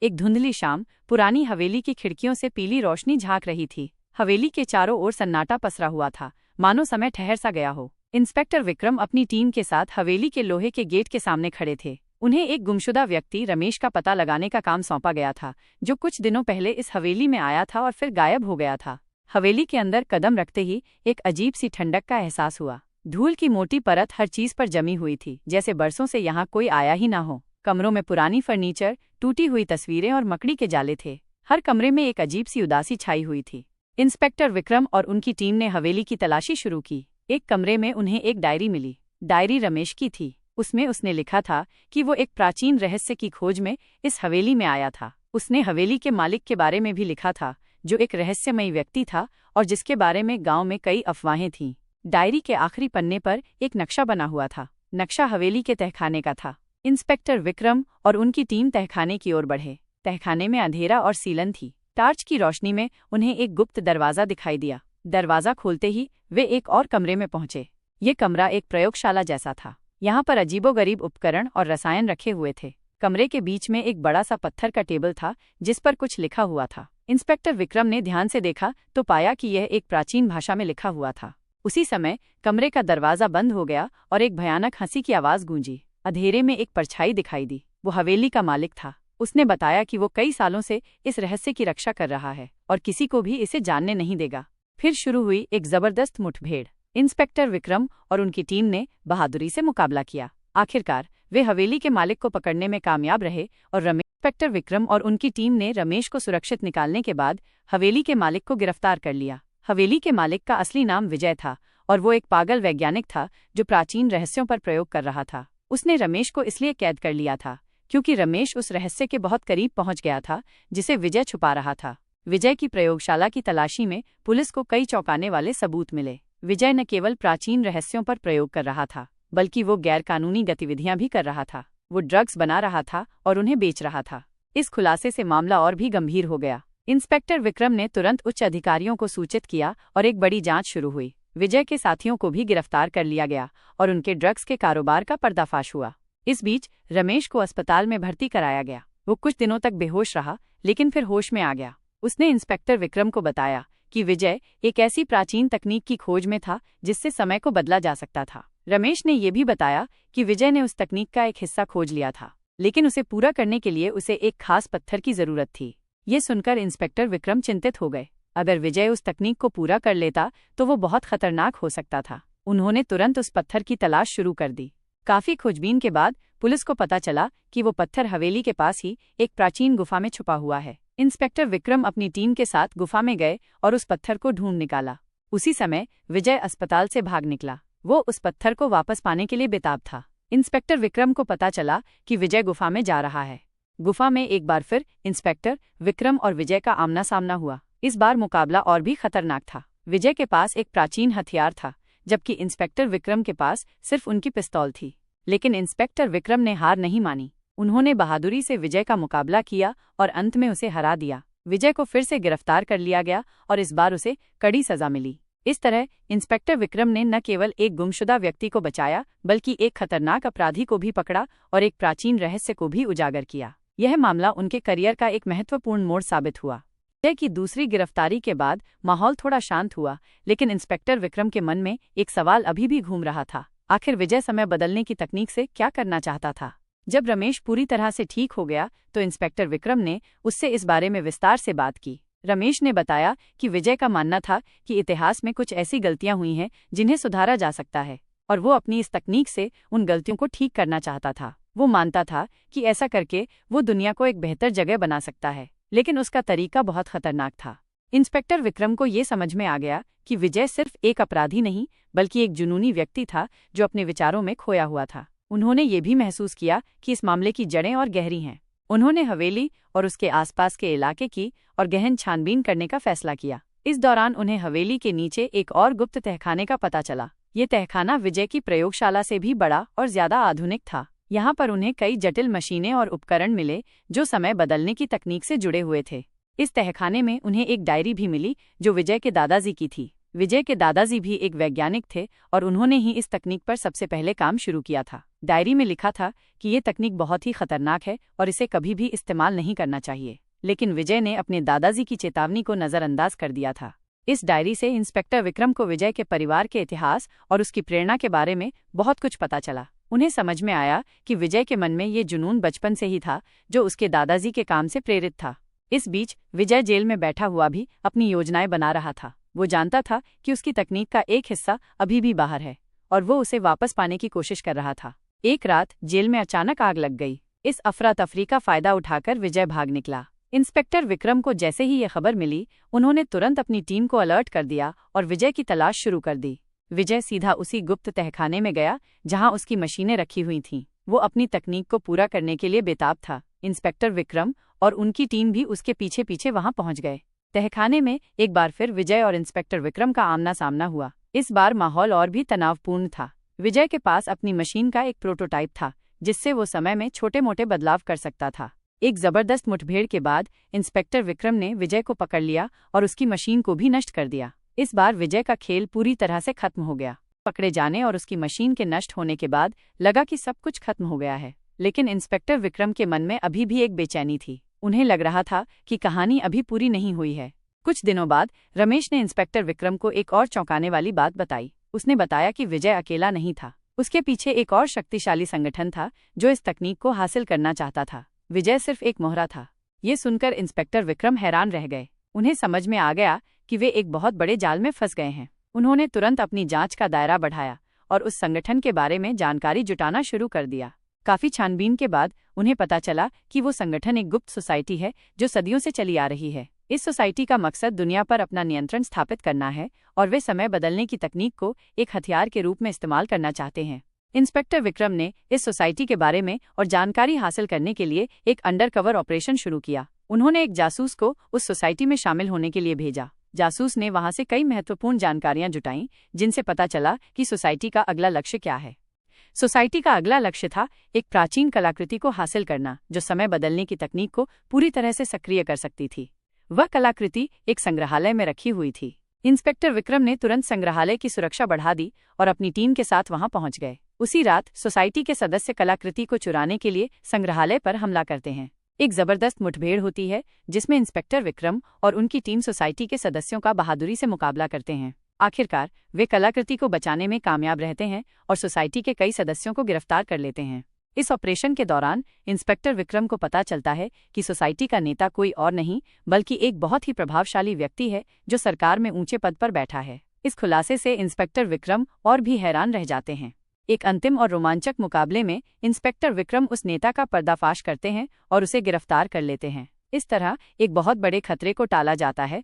एक धुंधली शाम पुरानी हवेली की खिड़कियों से पीली रोशनी झांक रही थी। हवेली के चारों ओर सन्नाटा पसरा हुआ था, मानो समय ठहर सा गया हो। इंस्पेक्टर विक्रम अपनी टीम के साथ हवेली के लोहे के गेट के सामने खड़े थे। उन्हें एक गुमशुदा व्यक्ति रमेश का पता लगाने का काम सौंपा गया था, जो कुछ दिनों पहले इस हवेली में आया था और फिर गायब हो गया था। हवेली के अंदर कदम रखते ही एक अजीब सी ठंडक का एहसास हुआ। धूल की मोटी परत हर चीज पर जमी हुई थी, जैसे बरसों से यहाँ कोई आया ही ना हो। कमरों में पुरानी फर्नीचर, टूटी हुई तस्वीरें और मकड़ी के जाले थे। हर कमरे में एक अजीब सी उदासी छाई हुई थी। इंस्पेक्टर विक्रम और उनकी टीम ने हवेली की तलाशी शुरू की। एक कमरे में उन्हें एक डायरी मिली। डायरी रमेश की थी। उसमें उसने लिखा था कि वो एक प्राचीन रहस्य की खोज में इस हवेली में आया था। उसने हवेली के मालिक के बारे में भी लिखा था, जो एक रहस्यमयी व्यक्ति था और जिसके बारे में गांव में कई अफवाहें थीं। डायरी के आखिरी पन्ने पर एक नक्शा बना हुआ था। नक्शा हवेली के तहखाने का था। इंस्पेक्टर विक्रम और उनकी टीम तहखाने की ओर बढ़े। तहखाने में अंधेरा और सीलन थी। टार्च की रोशनी में उन्हें एक गुप्त दरवाजा दिखाई दिया। दरवाजा खोलते ही वे एक और कमरे में पहुंचे। ये कमरा एक प्रयोगशाला जैसा था। यहाँ पर अजीबोगरीब उपकरण और रसायन रखे हुए थे। कमरे के बीच में एक बड़ा सा पत्थर का टेबल था, जिस पर कुछ लिखा हुआ था। इंस्पेक्टर विक्रम ने ध्यान से देखा तो पाया कि यह एक प्राचीन भाषा में लिखा हुआ था। उसी समय कमरे का दरवाजा बंद हो गया और एक भयानक हंसी की आवाज गूंजी। अंधेरे में एक परछाई दिखाई दी। वो हवेली का मालिक था। उसने बताया कि वो कई सालों से इस रहस्य की रक्षा कर रहा है और किसी को भी इसे जानने नहीं देगा। फिर शुरू हुई एक जबरदस्त मुठभेड़। इंस्पेक्टर विक्रम और उनकी टीम ने बहादुरी से मुकाबला किया। आखिरकार वे हवेली के मालिक को पकड़ने में कामयाब रहे और इंस्पेक्टर विक्रम और उनकी टीम ने रमेश को सुरक्षित निकालने के बाद हवेली के मालिक को गिरफ्तार कर लिया। हवेली के मालिक का असली नाम विजय था और वो एक पागल वैज्ञानिक था जो प्राचीन रहस्यों पर प्रयोग कर रहा था। उसने रमेश को इसलिए कैद कर लिया था क्योंकि रमेश उस रहस्य के बहुत करीब पहुंच गया था जिसे विजय छुपा रहा था। विजय की प्रयोगशाला की तलाशी में पुलिस को कई चौंकाने वाले सबूत मिले। विजय न केवल प्राचीन रहस्यों पर प्रयोग कर रहा था, बल्कि वो गैरकानूनी गतिविधियां भी कर रहा था। वो ड्रग्स बना रहा था और उन्हें बेच रहा था। इस खुलासे से मामला और भी गंभीर हो गया। इंस्पेक्टर विक्रम ने तुरंत उच्च अधिकारियों को सूचित किया और एक बड़ी जांच शुरू हुई। विजय के साथियों को भी गिरफ्तार कर लिया गया और उनके ड्रग्स के कारोबार का पर्दाफाश हुआ। इस बीच रमेश को अस्पताल में भर्ती कराया गया। वो कुछ दिनों तक बेहोश रहा, लेकिन फिर होश में आ गया। उसने इंस्पेक्टर विक्रम को बताया कि विजय एक ऐसी प्राचीन तकनीक की खोज में था जिससे समय को बदला जा सकता था। रमेश ने यह भी बताया कि विजय ने उस तकनीक का एक हिस्सा खोज लिया था, लेकिन उसे पूरा करने के लिए उसे एक खास पत्थर की जरूरत थी। ये सुनकर इंस्पेक्टर विक्रम चिंतित हो गए। अगर विजय उस तकनीक को पूरा कर लेता तो वो बहुत खतरनाक हो सकता था। उन्होंने तुरंत उस पत्थर की तलाश शुरू कर दी। काफी खोजबीन के बाद पुलिस को पता चला कि वो पत्थर हवेली के पास ही एक प्राचीन गुफा में छुपा हुआ है। इंस्पेक्टर विक्रम अपनी टीम के साथ गुफा में गए और उस पत्थर को ढूंढ निकाला। उसी समय विजय अस्पताल से भाग निकला। वो उस पत्थर को वापस पाने के लिए बेताब था। इंस्पेक्टर विक्रम को पता चला कि विजय गुफा में जा रहा है। गुफा में एक बार फिर इंस्पेक्टर विक्रम और विजय का आमना सामना हुआ। इस बार मुकाबला और भी खतरनाक था। विजय के पास एक प्राचीन हथियार था, जबकि इंस्पेक्टर विक्रम के पास सिर्फ उनकी पिस्तौल थी। लेकिन इंस्पेक्टर विक्रम ने हार नहीं मानी। उन्होंने बहादुरी से विजय का मुकाबला किया और अंत में उसे हरा दिया। विजय को फिर से गिरफ्तार कर लिया गया और इस बार उसे कड़ी सजा मिली। इस तरह इंस्पेक्टर विक्रम ने न केवल एक गुमशुदा व्यक्ति को बचाया, बल्कि एक खतरनाक अपराधी को भी पकड़ा और एक प्राचीन रहस्य को भी उजागर किया। यह मामला उनके करियर का एक महत्वपूर्ण मोड़ साबित हुआ। विजय की दूसरी गिरफ्तारी के बाद माहौल थोड़ा शांत हुआ, लेकिन इंस्पेक्टर विक्रम के मन में एक सवाल अभी भी घूम रहा था। आखिर विजय समय बदलने की तकनीक से क्या करना चाहता था? जब रमेश पूरी तरह से ठीक हो गया तो इंस्पेक्टर विक्रम ने उससे इस बारे में विस्तार से बात की। रमेश ने बताया कि विजय का मानना था कि इतिहास में कुछ ऐसी गलतियां हुई हैं जिन्हें सुधारा जा सकता है, और वो अपनी इस तकनीक से उन गलतियों को ठीक करना चाहता था। वो मानता था कि ऐसा करके वो दुनिया को एक बेहतर जगह बना सकता है, लेकिन उसका तरीका बहुत खतरनाक था। इंस्पेक्टर विक्रम को ये समझ में आ गया कि विजय सिर्फ एक अपराधी नहीं, बल्कि एक जुनूनी व्यक्ति था जो अपने विचारों में खोया हुआ था। उन्होंने ये भी महसूस किया कि इस मामले की जड़ें और गहरी हैं। उन्होंने हवेली और उसके आसपास के इलाके की और गहन छानबीन करने का फैसला किया। इस दौरान उन्हें हवेली के नीचे एक और गुप्त तहखाने का पता चला। ये तहखाना विजय की प्रयोगशाला से भी बड़ा और ज्यादा आधुनिक था। यहाँ पर उन्हें कई जटिल मशीनें और उपकरण मिले जो समय बदलने की तकनीक से जुड़े हुए थे। इस तहखाने में उन्हें एक डायरी भी मिली जो विजय के दादाजी की थी। विजय के दादाजी भी एक वैज्ञानिक थे और उन्होंने ही इस तकनीक पर सबसे पहले काम शुरू किया था। डायरी में लिखा था कि ये तकनीक बहुत ही खतरनाक है और इसे कभी भी इस्तेमाल नहीं करना चाहिए, लेकिन विजय ने अपने दादाजी की चेतावनी को नज़रअंदाज कर दिया था। इस डायरी से इंस्पेक्टर विक्रम को विजय के परिवार के इतिहास और उसकी प्रेरणा के बारे में बहुत कुछ पता चला। उन्हें समझ में आया कि विजय के मन में ये जुनून बचपन से ही था जो उसके दादाजी के काम से प्रेरित था। इस बीच विजय जेल में बैठा हुआ भी अपनी योजनाएं बना रहा था। वो जानता था कि उसकी तकनीक का एक हिस्सा अभी भी बाहर है और वो उसे वापस पाने की कोशिश कर रहा था। एक रात जेल में अचानक आग लग गई। इस अफरा तफरी का फायदा उठाकर विजय भाग निकला। इंस्पेक्टर विक्रम को जैसे ही यह खबर मिली, उन्होंने तुरंत अपनी टीम को अलर्ट कर दिया और विजय की तलाश शुरू कर दी। विजय सीधा उसी गुप्त तहखाने में गया जहां उसकी मशीनें रखी हुई थीं। वो अपनी तकनीक को पूरा करने के लिए बेताब था। इंस्पेक्टर विक्रम और उनकी टीम भी उसके पीछे पीछे वहां पहुंच गए। तहखाने में एक बार फिर विजय और इंस्पेक्टर विक्रम का आमना सामना हुआ। इस बार माहौल और भी तनावपूर्ण था। विजय के पास अपनी मशीन का एक प्रोटोटाइप था जिससे वो समय में छोटे मोटे बदलाव कर सकता था। एक जबरदस्त मुठभेड़ के बाद इंस्पेक्टर विक्रम ने विजय को पकड़ लिया और उसकी मशीन को भी नष्ट कर दिया। इस बार विजय का खेल पूरी तरह से खत्म हो गया। पकड़े जाने और उसकी मशीन के नष्ट होने के बाद लगा कि सब कुछ खत्म हो गया है, लेकिन इंस्पेक्टर विक्रम के मन में अभी भी एक बेचैनी थी। उन्हें लग रहा था कि कहानी अभी पूरी नहीं हुई है। कुछ दिनों बाद रमेश ने इंस्पेक्टर विक्रम को एक और चौंकाने वाली बात बताई। उसने बताया कि विजय अकेला नहीं था, उसके पीछे एक और शक्तिशाली संगठन था जो इस तकनीक को हासिल करना चाहता था। विजय सिर्फ एक मोहरा था। ये सुनकर इंस्पेक्टर विक्रम हैरान रह गए। उन्हें समझ में आ गया कि वे एक बहुत बड़े जाल में फंस गए हैं। उन्होंने तुरंत अपनी जांच का दायरा बढ़ाया और उस संगठन के बारे में जानकारी जुटाना शुरू कर दिया। काफी छानबीन के बाद उन्हें पता चला कि वो संगठन एक गुप्त सोसाइटी है जो सदियों से चली आ रही है। इस सोसाइटी का मकसद दुनिया पर अपना नियंत्रण स्थापित करना है और वे समय बदलने की तकनीक को एक हथियार के रूप में इस्तेमाल करना चाहते हैं। इंस्पेक्टर विक्रम ने इस सोसाइटी के बारे में और जानकारी हासिल करने के लिए एक अंडरकवर ऑपरेशन शुरू किया। उन्होंने एक जासूस को उस सोसाइटी में शामिल होने के लिए भेजा। जासूस ने वहां से कई महत्वपूर्ण जानकारियां जुटाईं, जिनसे पता चला कि सोसाइटी का अगला लक्ष्य क्या है। सोसाइटी का अगला लक्ष्य था एक प्राचीन कलाकृति को हासिल करना जो समय बदलने की तकनीक को पूरी तरह से सक्रिय कर सकती थी। वह कलाकृति एक संग्रहालय में रखी हुई थी। इंस्पेक्टर विक्रम ने तुरंत संग्रहालय की सुरक्षा बढ़ा दी और अपनी टीम के साथ वहां पहुंच गए। उसी रात सोसाइटी के सदस्य कलाकृति को चुराने के लिए संग्रहालय पर हमला करते हैं। एक जबरदस्त मुठभेड़ होती है जिसमें इंस्पेक्टर विक्रम और उनकी टीम सोसाइटी के सदस्यों का बहादुरी से मुकाबला करते हैं। आखिरकार वे कलाकृति को बचाने में कामयाब रहते हैं और सोसाइटी के कई सदस्यों को गिरफ्तार कर लेते हैं। इस ऑपरेशन के दौरान इंस्पेक्टर विक्रम को पता चलता है कि सोसाइटी का नेता कोई और नहीं बल्कि एक बहुत ही प्रभावशाली व्यक्ति है जो सरकार में ऊंचे पद पर बैठा है। इस खुलासे से इंस्पेक्टर विक्रम और भी हैरान रह जाते हैं। एक अंतिम और रोमांचक मुकाबले में इंस्पेक्टर विक्रम उस नेता का पर्दाफाश करते हैं और उसे गिरफ्तार कर लेते हैं। इस तरह एक बहुत बड़े खतरे को टाला जाता है